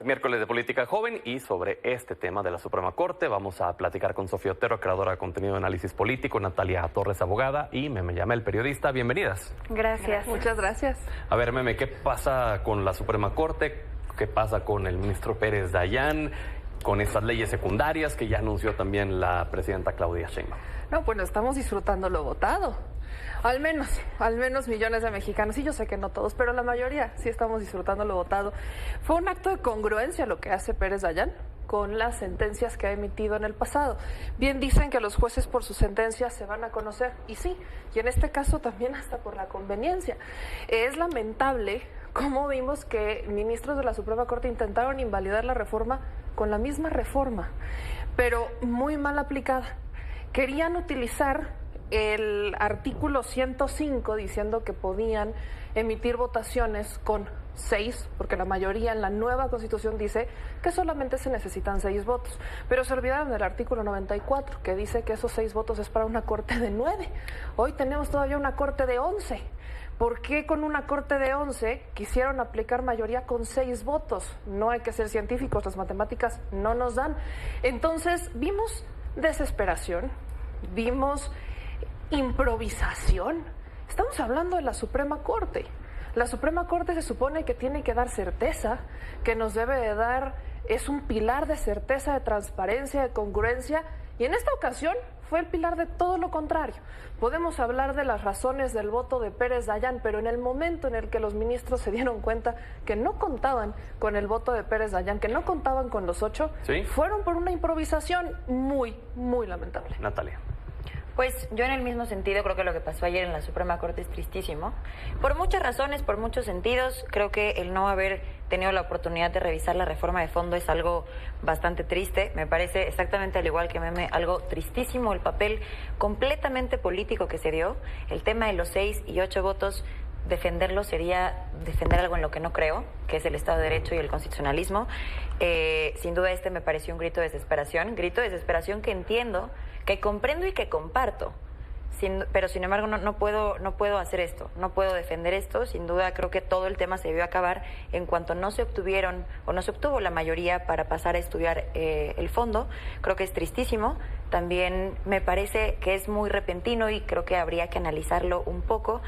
Miércoles de Política Joven, y sobre este tema de la Suprema Corte vamos a platicar con Sofía Otero, creadora de contenido de análisis político, Natalia Torres, abogada, y Meme Yamel, periodista. Bienvenidas. Gracias. Muchas gracias. A ver, Meme, ¿qué pasa con la Suprema Corte? ¿Qué pasa con el ministro Pérez Dayán? Con esas leyes secundarias que ya anunció también la presidenta Claudia Sheinbaum. No, bueno, estamos disfrutando lo votado. Al menos millones de mexicanos. Y yo sé que no todos, pero la mayoría sí estamos disfrutando lo votado. Fue un acto de congruencia lo que hace Pérez Dayán con las sentencias que ha emitido en el pasado. Bien dicen que los jueces por sus sentencias se van a conocer, y sí, y en este caso también hasta por la conveniencia. Es lamentable cómo vimos que ministros de la Suprema Corte intentaron invalidar la reforma con la misma reforma, pero muy mal aplicada. Querían utilizar el artículo 105 diciendo que podían emitir votaciones con 6, porque la mayoría en la nueva Constitución dice que solamente se necesitan 6 votos, pero se olvidaron del artículo 94 que dice que esos 6 votos es para una corte de 9. Hoy tenemos todavía una corte de 11. ¿Por qué con una corte de 11 quisieron aplicar mayoría con 6 votos? No hay que ser científicos, las matemáticas no nos dan. Entonces vimos desesperación, vimos improvisación. Estamos hablando de la Suprema Corte. La Suprema Corte se supone que tiene que dar certeza, que nos debe de dar, es un pilar de certeza, de transparencia, de congruencia, y en esta ocasión fue el pilar de todo lo contrario. Podemos hablar de las razones del voto de Pérez Dayán, pero en el momento en el que los ministros se dieron cuenta que no contaban con el voto de Pérez Dayán, que no contaban con los 8, ¿sí?, fueron por una improvisación muy, muy lamentable. Natalia. Pues yo en el mismo sentido creo que lo que pasó ayer en la Suprema Corte es tristísimo. Por muchas razones, por muchos sentidos, creo que el no haber tenido la oportunidad de revisar la reforma de fondo es algo bastante triste. Me parece exactamente al igual que Meme, algo tristísimo el papel completamente político que se dio. El tema de los 6 y 8 votos, defenderlo sería defender algo en lo que no creo, que es el Estado de Derecho y el constitucionalismo. Sin duda me pareció un grito de desesperación que entiendo, que comprendo y que comparto, pero sin embargo no puedo hacer esto, no puedo defender esto. Sin duda creo que todo el tema se debió acabar en cuanto no se obtuvo la mayoría para pasar a estudiar el fondo. Creo que es tristísimo. También me parece que es muy repentino y creo que habría que analizarlo un poco.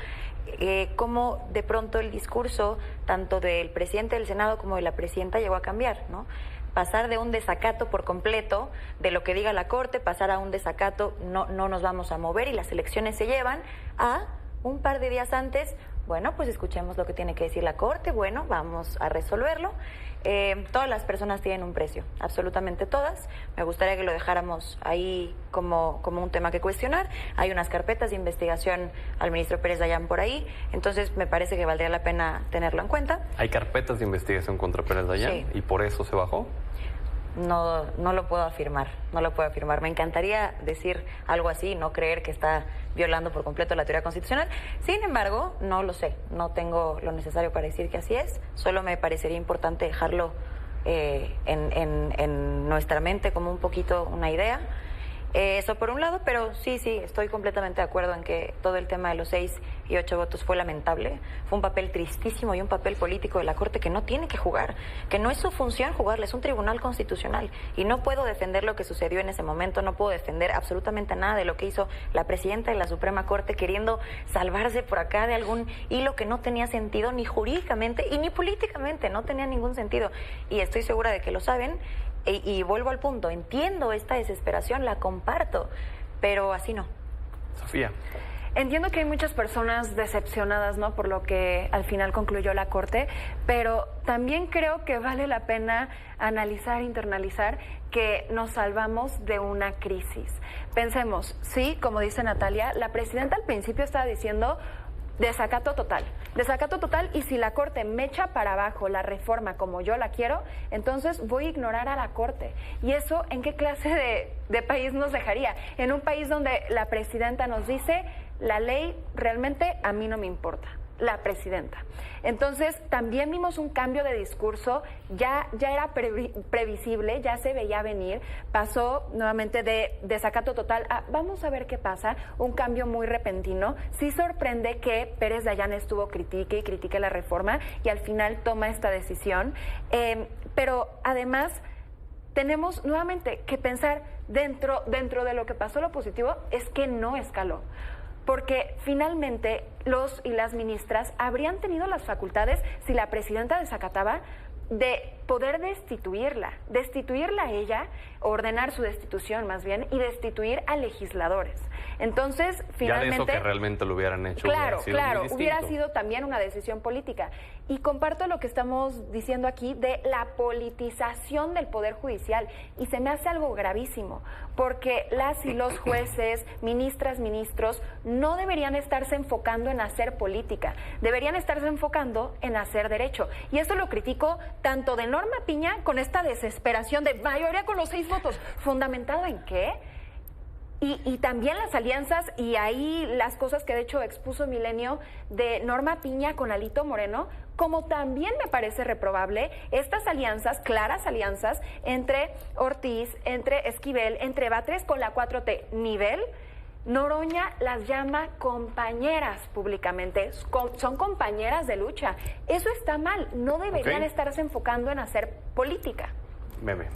Cómo de pronto el discurso tanto del presidente del Senado como de la presidenta llegó a cambiar, ¿no? Pasar de un desacato por completo de lo que diga la Corte, pasar a un desacato, no nos vamos a mover y las elecciones se llevan, a un par de días antes, bueno, pues escuchemos lo que tiene que decir la Corte, bueno, vamos a resolverlo. Todas las personas tienen un precio, absolutamente todas. Me gustaría que lo dejáramos ahí como un tema que cuestionar. Hay unas carpetas de investigación al ministro Pérez Dayán por ahí, entonces me parece que valdría la pena tenerlo en cuenta. ¿Hay carpetas de investigación contra Pérez Dayán? Sí. ¿Y por eso se bajó? No lo puedo afirmar, Me encantaría decir algo así, no creer que está violando por completo la teoría constitucional. Sin embargo, no lo sé, no tengo lo necesario para decir que así es. Solo me parecería importante dejarlo en nuestra mente como un poquito una idea. Eso por un lado, pero sí, estoy completamente de acuerdo en que todo el tema de los 6 y 8 votos fue lamentable. Fue un papel tristísimo y un papel político de la Corte que no tiene que jugar, que no es su función jugarle, es un tribunal constitucional. Y no puedo defender lo que sucedió en ese momento, no puedo defender absolutamente nada de lo que hizo la presidenta de la Suprema Corte queriendo salvarse por acá de algún hilo que no tenía sentido ni jurídicamente y ni políticamente, no tenía ningún sentido. Y estoy segura de que lo saben. Y vuelvo al punto, entiendo esta desesperación, la comparto, pero así no. Sofía. Entiendo que hay muchas personas decepcionadas, ¿no?, por lo que al final concluyó la Corte, pero también creo que vale la pena analizar, internalizar que nos salvamos de una crisis. Pensemos, sí, como dice Natalia, la presidenta al principio estaba diciendo desacato total, y si la Corte me echa para abajo la reforma como yo la quiero, entonces voy a ignorar a la Corte. ¿Y eso en qué clase de país nos dejaría? En un país donde la presidenta nos dice, la ley realmente a mí no me importa. la presidenta. Entonces, también vimos un cambio de discurso, ya era previsible, ya se veía venir, pasó nuevamente de desacato total a vamos a ver qué pasa, un cambio muy repentino. Sí sorprende que Pérez Dayán estuvo critique la reforma y al final toma esta decisión, pero además tenemos nuevamente que pensar dentro de lo que pasó. Lo positivo es que no escaló, porque finalmente los y las ministras habrían tenido las facultades, si la presidenta desacataba, de poder destituirla a ella, ordenar su destitución más bien, y destituir a legisladores. Entonces, finalmente... Ya de eso que realmente lo hubieran hecho. Claro, hubiera sido también una decisión política. Y comparto lo que estamos diciendo aquí de la politización del Poder Judicial, y se me hace algo gravísimo, porque las y los jueces, ministras, ministros, no deberían estarse enfocando en hacer política, deberían estarse enfocando en hacer derecho. Y esto lo critico tanto de Norma Piña, con esta desesperación de mayoría con los 6 votos, ¿fundamentado en qué? Y también las alianzas, y ahí las cosas que de hecho expuso Milenio de Norma Piña con Alito Moreno, como también me parece reprobable estas alianzas, claras alianzas, entre Ortiz, entre Esquivel, entre Batres con la 4T. Nivel, Noroña las llama compañeras públicamente, son compañeras de lucha. Eso está mal, no deberían estarse enfocando en hacer política. Meme.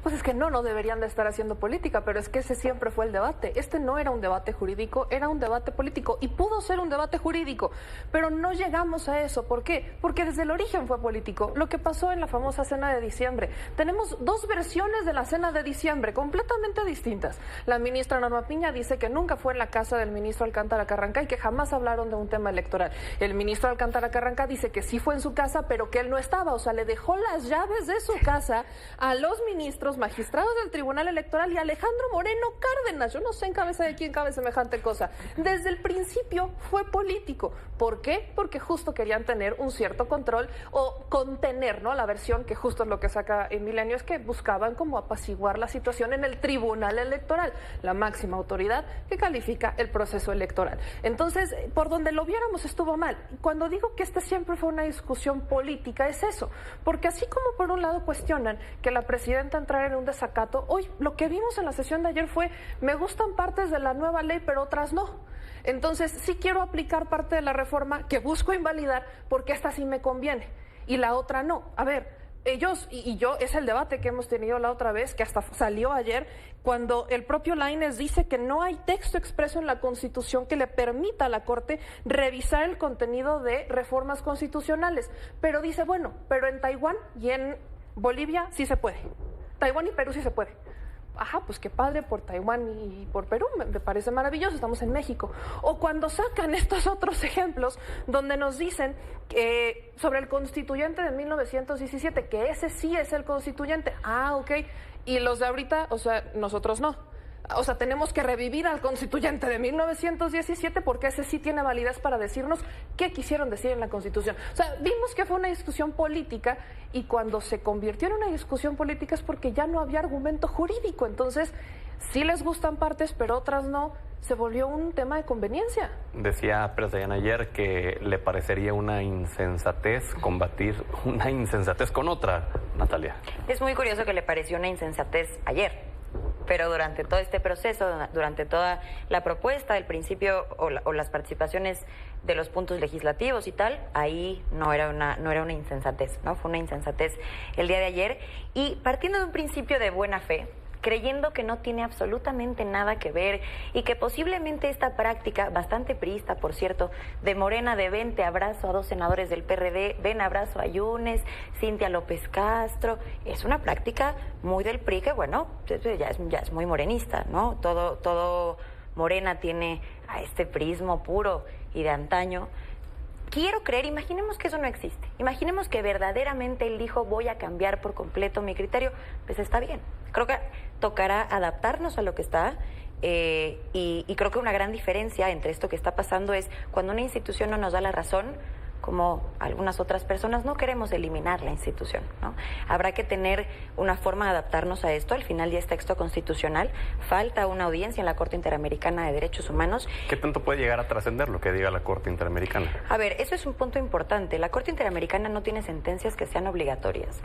Pues es que no deberían de estar haciendo política, pero es que ese siempre fue el debate. Este no era un debate jurídico, era un debate político, y pudo ser un debate jurídico, pero no llegamos a eso. ¿Por qué? Porque desde el origen fue político. Lo que pasó en la famosa cena de diciembre. Tenemos 2 versiones de la cena de diciembre, completamente distintas. La ministra Norma Piña dice que nunca fue en la casa del ministro Alcántara Carranca y que jamás hablaron de un tema electoral. El ministro Alcántara Carranca dice que sí fue en su casa, pero que él no estaba, o sea, le dejó las llaves de su casa a los ministros, magistrados del Tribunal Electoral y Alejandro Moreno Cárdenas. Yo no sé en cabeza de quién cabe semejante cosa. Desde el principio fue político. ¿Por qué? Porque justo querían tener un cierto control o contener, ¿no? La versión que justo es lo que saca en Milenio, es que buscaban como apaciguar la situación en el Tribunal Electoral, la máxima autoridad que califica el proceso electoral. Entonces, por donde lo viéramos estuvo mal. Cuando digo que esta siempre fue una discusión política, es eso. Porque así como por un lado cuestionan que la presidenta entrar en un desacato, hoy lo que vimos en la sesión de ayer fue: me gustan partes de la nueva ley, pero otras no. Entonces, sí quiero aplicar parte de la reforma que busco invalidar porque esta sí me conviene y la otra no. A ver, ellos y yo, es el debate que hemos tenido la otra vez, que hasta salió ayer, cuando el propio Lainez dice que no hay texto expreso en la Constitución que le permita a la Corte revisar el contenido de reformas constitucionales. Pero dice, bueno, pero en Taiwán y en Bolivia sí se puede. Taiwán y Perú sí se puede. Ajá, pues qué padre por Taiwán y por Perú, me parece maravilloso, estamos en México. O cuando sacan estos otros ejemplos donde nos dicen que sobre el constituyente de 1917, que ese sí es el constituyente. Ah, ok. Y los de ahorita, o sea, nosotros no. O sea, tenemos que revivir al constituyente de 1917 porque ese sí tiene validez para decirnos qué quisieron decir en la Constitución. O sea, vimos que fue una discusión política, y cuando se convirtió en una discusión política es porque ya no había argumento jurídico. Entonces, sí les gustan partes, pero otras no. Se volvió un tema de conveniencia. Decía Pérez Dayán ayer que le parecería una insensatez combatir una insensatez con otra, Natalia. Es muy curioso que le pareció una insensatez ayer. Pero durante todo este proceso, durante toda la propuesta, el principio o las participaciones de los puntos legislativos y tal, ahí no era una insensatez, ¿no? Fue una insensatez el día de ayer. Y partiendo de un principio de buena fe, creyendo que no tiene absolutamente nada que ver y que posiblemente esta práctica, bastante priista, por cierto, de Morena, de vente abrazo a 2 senadores del PRD, ven abrazo a Yunes, Cintia López Castro, es una práctica muy del PRI que, bueno, ya es muy morenista, ¿no? Todo Morena tiene a este prismo puro y de antaño. Quiero creer, imaginemos que eso no existe, imaginemos que verdaderamente él dijo voy a cambiar por completo mi criterio, pues está bien. Creo que tocará adaptarnos a lo que está y creo que una gran diferencia entre esto que está pasando es cuando una institución no nos da la razón, como algunas otras personas, no queremos eliminar la institución, ¿no? Habrá que tener una forma de adaptarnos a esto. Al final ya es texto constitucional. Falta una audiencia en la Corte Interamericana de Derechos Humanos. ¿Qué tanto puede llegar a trascender lo que diga la Corte Interamericana? A ver, eso es un punto importante. La Corte Interamericana no tiene sentencias que sean obligatorias.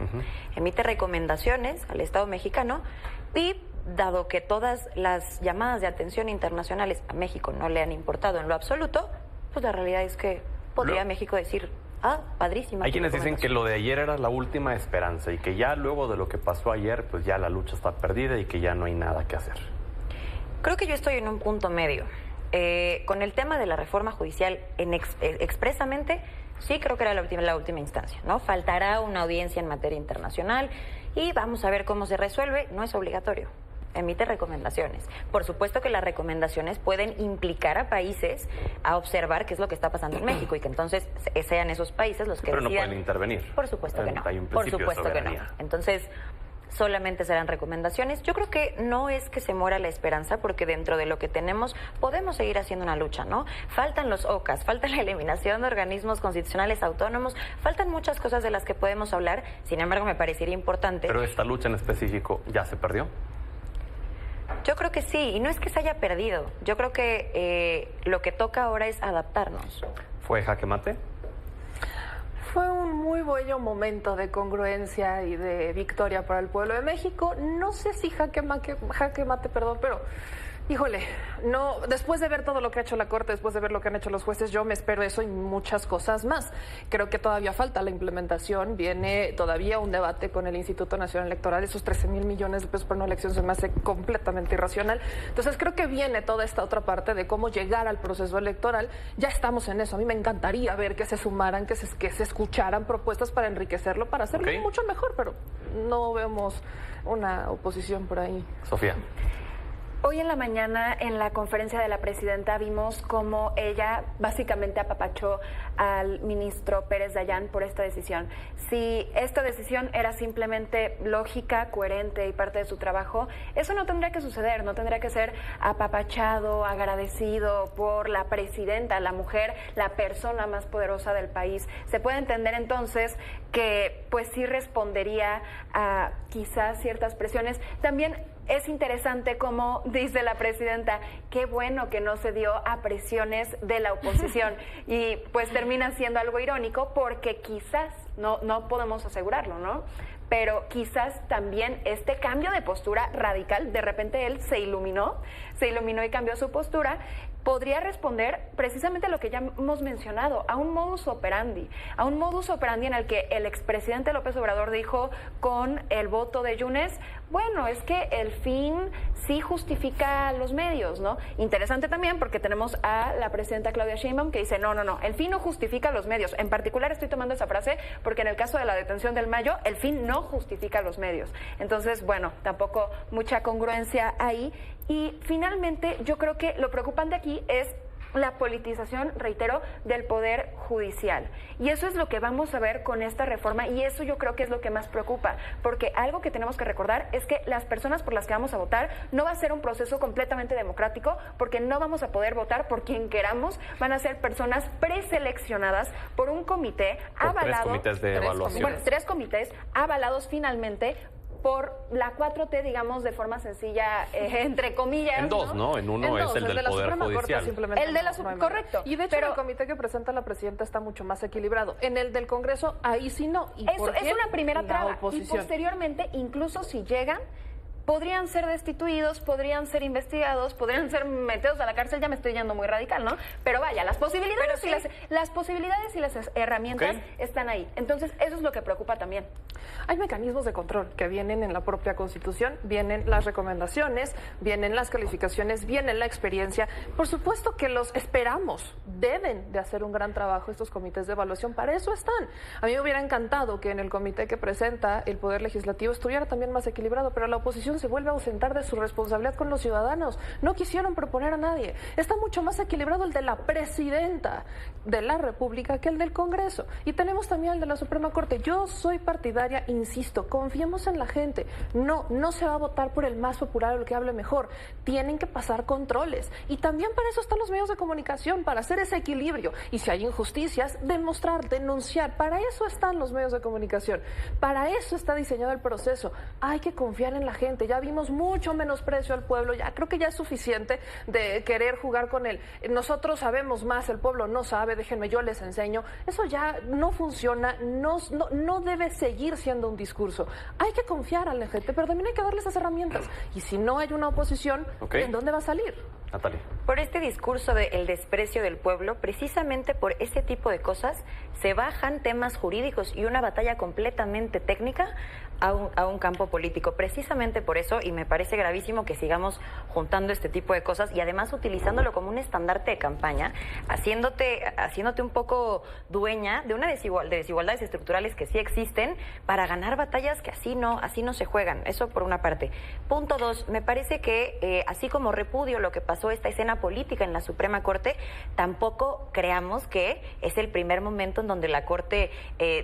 Emite recomendaciones al Estado mexicano y, dado que todas las llamadas de atención internacionales a México no le han importado en lo absoluto, pues la realidad es que podría México decir, padrísima. Hay quienes dicen que lo de ayer era la última esperanza y que ya luego de lo que pasó ayer, pues ya la lucha está perdida y que ya no hay nada que hacer. Creo que yo estoy en un punto medio. Con el tema de la reforma judicial expresamente, sí creo que era la última instancia, ¿no? Faltará una audiencia en materia internacional y vamos a ver cómo se resuelve. No es obligatorio. Emite recomendaciones. Por supuesto que las recomendaciones pueden implicar a países a observar qué es lo que está pasando en México y que entonces sean esos países los que Pero decidan. no pueden intervenir. Por supuesto que no. Hay un Por principio supuesto de que no. soberanía. Entonces, solamente serán recomendaciones. Yo creo que no es que se muera la esperanza, porque dentro de lo que tenemos podemos seguir haciendo una lucha, ¿no? Faltan los OCAS, falta la eliminación de organismos constitucionales autónomos, faltan muchas cosas de las que podemos hablar. Sin embargo, me parecería importante. Pero esta lucha en específico ya se perdió. Yo creo que sí, y no es que se haya perdido. Yo creo que lo que toca ahora es adaptarnos. ¿Fue jaque mate? Fue un muy bello momento de congruencia y de victoria para el pueblo de México. No sé si jaque mate, pero híjole, no, después de ver todo lo que ha hecho la Corte, después de ver lo que han hecho los jueces, yo me espero eso y muchas cosas más. Creo que todavía falta la implementación, viene todavía un debate con el Instituto Nacional Electoral, esos 13,000 millones de pesos por una elección se me hace completamente irracional. Entonces creo que viene toda esta otra parte de cómo llegar al proceso electoral. Ya estamos en eso. A mí me encantaría ver que se sumaran, que se escucharan propuestas para enriquecerlo, para hacerlo mucho mejor, pero no vemos una oposición por ahí. Sofía. Hoy en la mañana, en la conferencia de la presidenta, vimos cómo ella básicamente apapachó al ministro Pérez Dayán por esta decisión. Si esta decisión era simplemente lógica, coherente y parte de su trabajo, eso no tendría que suceder, no tendría que ser apapachado, agradecido por la presidenta, la mujer, la persona más poderosa del país. Se puede entender entonces que pues sí respondería a quizás ciertas presiones. También es interesante como dice la presidenta, qué bueno que no se dio a presiones de la oposición y pues termina siendo algo irónico porque quizás, no podemos asegurarlo, ¿no? Pero quizás también este cambio de postura radical, de repente él se iluminó y cambió su postura, podría responder precisamente a lo que ya hemos mencionado, a un modus operandi en el que el expresidente López Obrador dijo con el voto de Yunes, bueno, es que el fin sí justifica los medios, ¿no? Interesante también porque tenemos a la presidenta Claudia Sheinbaum que dice, no, el fin no justifica los medios. En particular estoy tomando esa frase porque en el caso de la detención del Mayo, el fin no justifica los medios. Entonces, bueno, tampoco mucha congruencia ahí. Y finalmente, yo creo que lo preocupante aquí es la politización, reitero, del Poder Judicial. Y eso es lo que vamos a ver con esta reforma y eso yo creo que es lo que más preocupa, porque algo que tenemos que recordar es que las personas por las que vamos a votar no va a ser un proceso completamente democrático, porque no vamos a poder votar por quien queramos, van a ser personas preseleccionadas por un comité avalado. 3 comités de evaluación. Bueno, 3 comités avalados finalmente por la 4T, digamos, de forma sencilla, entre comillas. En 2, ¿no? En uno es el del Poder Judicial. El de la correcto. Y de hecho, el comité que presenta la presidenta está mucho más equilibrado. En el del Congreso, ahí sí no. ¿Y eso es una primera traba. Y oposición. posteriormente, incluso si llegan, podrían ser destituidos, podrían ser investigados, podrían ser metidos a la cárcel. Ya me estoy yendo muy radical, ¿no? Pero vaya, las posibilidades las posibilidades y las herramientas están ahí. Entonces, eso es lo que preocupa también. Hay mecanismos de control que vienen en la propia Constitución, vienen las recomendaciones, vienen las calificaciones, viene la experiencia. Por supuesto que los esperamos, deben de hacer un gran trabajo estos comités de evaluación, para eso están. A mí me hubiera encantado que en el comité que presenta el Poder Legislativo estuviera también más equilibrado, pero la oposición comunicación se vuelve a ausentar de su responsabilidad con los ciudadanos. No quisieron proponer a nadie. Está mucho más equilibrado el de la presidenta de la República que el del Congreso. Y tenemos también el de la Suprema Corte. Yo soy partidaria, insisto, confiemos en la gente. No se va a votar por el más popular o el que hable mejor. Tienen que pasar controles. Y también para eso están los medios de comunicación, para hacer ese equilibrio. Y si hay injusticias, demostrar, denunciar. Para eso están los medios de comunicación. Para eso está diseñado el proceso. Hay que confiar en la gente. Ya vimos mucho menosprecio al pueblo. Ya creo que ya es suficiente de querer jugar con él. Nosotros sabemos más, el pueblo no sabe, déjenme, yo les enseño. Eso ya no funciona, no debe seguir siendo un discurso. Hay que confiar a la gente, pero también hay que darles esas herramientas. Y si no hay una oposición, ¿en dónde va a salir? Natalia. Por este discurso del desprecio del pueblo, precisamente por ese tipo de cosas, se bajan temas jurídicos y una batalla completamente técnica a un campo político. Precisamente por eso, y me parece gravísimo que sigamos juntando este tipo de cosas y además utilizándolo como un estandarte de campaña, haciéndote un poco dueña de una desigualdades estructurales que sí existen para ganar batallas que así no se juegan. Eso por una parte. Punto 2, me parece que así como repudio lo que pasó esta escena política en la Suprema Corte, tampoco creamos que es el primer momento en donde la Corte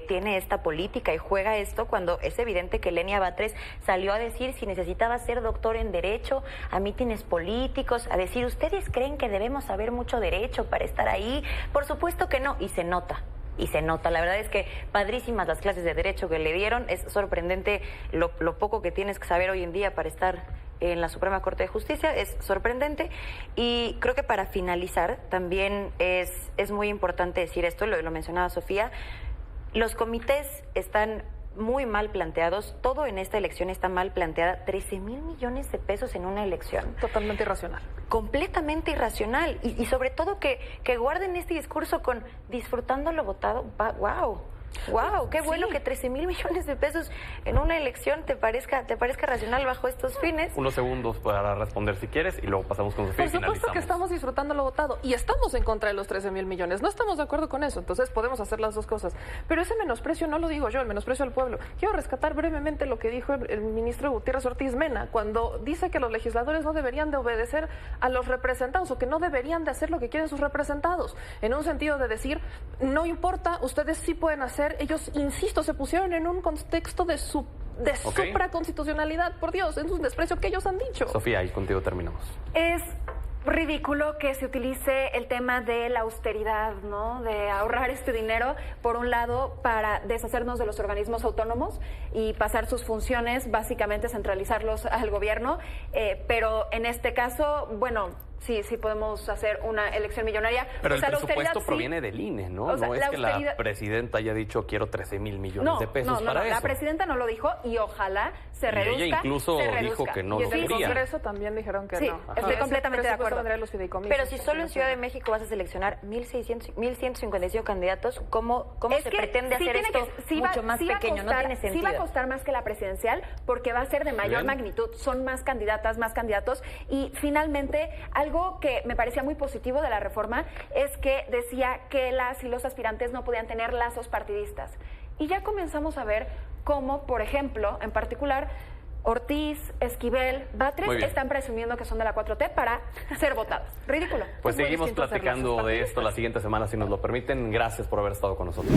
tiene esta política y juega esto, cuando es evidente que Lenia Batres salió a decir si necesitaba ser doctor en Derecho, a mítines políticos, a decir, ¿ustedes creen que debemos saber mucho derecho para estar ahí? Por supuesto que no, y se nota. La verdad es que padrísimas las clases de Derecho que le dieron. Es sorprendente lo poco que tienes que saber hoy en día para estar en la Suprema Corte de Justicia. Es sorprendente. Y creo que para finalizar también es muy importante decir esto, lo mencionaba Sofía. Los comités están muy mal planteados. Todo en esta elección está mal planteada. 13,000 millones de pesos en una elección. Totalmente irracional. Completamente irracional. Y sobre todo que guarden este discurso con disfrutando lo votado. ¡Wow! ¡Qué bueno que 13,000 millones de pesos en una elección te parezca racional bajo estos fines! Unos segundos para responder si quieres y luego pasamos con Sofía y finalizamos. Por supuesto que estamos disfrutando lo votado y estamos en contra de los 13,000 millones. No estamos de acuerdo con eso, entonces podemos hacer las dos cosas. Pero ese menosprecio no lo digo yo, el menosprecio al pueblo. Quiero rescatar brevemente lo que dijo el ministro Gutiérrez Ortiz Mena cuando dice que los legisladores no deberían de obedecer a los representados o que no deberían de hacer lo que quieren sus representados. En un sentido de decir, no importa, ustedes sí pueden hacer. Ellos, insisto, se pusieron en un contexto de supraconstitucionalidad. Por Dios, es un desprecio que ellos han dicho. Sofía, y contigo terminamos. Es ridículo que se utilice el tema de la austeridad, ¿no? De ahorrar este dinero, por un lado, para deshacernos de los organismos autónomos y pasar sus funciones, básicamente centralizarlos al gobierno, pero en este caso, bueno, sí podemos hacer una elección millonaria. Pero el presupuesto proviene del INE, ¿no? O sea, no es que la presidenta haya dicho quiero 13,000 millones de pesos para eso. La presidenta no lo dijo y ojalá se reduzca. Y ella incluso dijo que no lo quería. Y en el Congreso también dijeron que no. Estoy completamente de acuerdo. Pero si solo en Ciudad de México vas a seleccionar 1,155 candidatos, ¿cómo se pretende hacer esto mucho más pequeño? No tiene sentido. Sí va a costar más que la presidencial porque va a ser de mayor magnitud. Son más candidatas, más candidatos. Y finalmente, algo que me parecía muy positivo de la reforma es que decía que las y los aspirantes no podían tener lazos partidistas. Y ya comenzamos a ver cómo, por ejemplo, en particular, Ortiz, Esquivel, Batres están presumiendo que son de la 4T para ser votados. Ridículo. Pues seguimos platicando de esto la siguiente semana, si nos lo permiten. Gracias por haber estado con nosotros.